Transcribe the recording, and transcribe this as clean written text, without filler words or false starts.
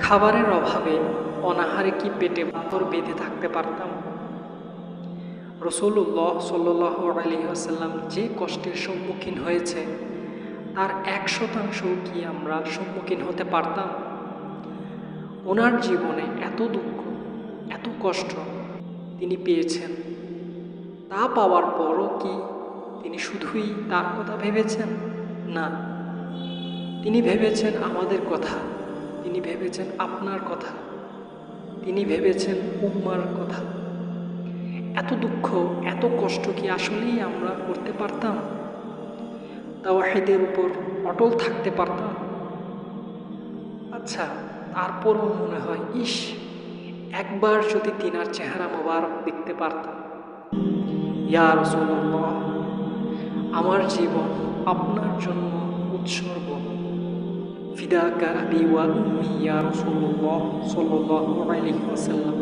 খাবারের অভাবে অনাহারে কি পেটে পাথর বেঁধে থাকতে পারতাম? রাসূলুল্লাহ সাল্লাল্লাহু আলাইহি ওয়াসাল্লাম যে কষ্টের সম্মুখীন হয়েছে তার 1% কি আমরা সম্মুখীন হতে পারতাম? ওনার জীবনে এত দুঃখ, এত কষ্ট তিনি পেয়েছেন, তা পাওয়ার পরও কি তিনি শুধুই তার কথা ভেবেছেন? না, তিনি ভেবেছেন আমাদের কথা, তিনি ভেবেছেন আপনার কথা, তিনি ভেবেছেন উম্মার কথা। এত দুঃখ, এত কষ্ট কি আসলেই আমরা করতে পারতাম? তাওহীদের উপর অটল থাকতে পারতাম? আচ্ছা, তারপরও মনে হয় ইস, একবার যদি তিনার চেহারা মোবারক দেখতে পারতাম। ইয়া রাসূলুল্লাহ, আমার জীবন আপনার জন্য উৎসর্গ। ফিদাকা আবি ওয়া উম্মি ইয়া রাসূলুল্লাহ সাল্লাল্লাহু আলাইহি ওয়াসাল্লাম।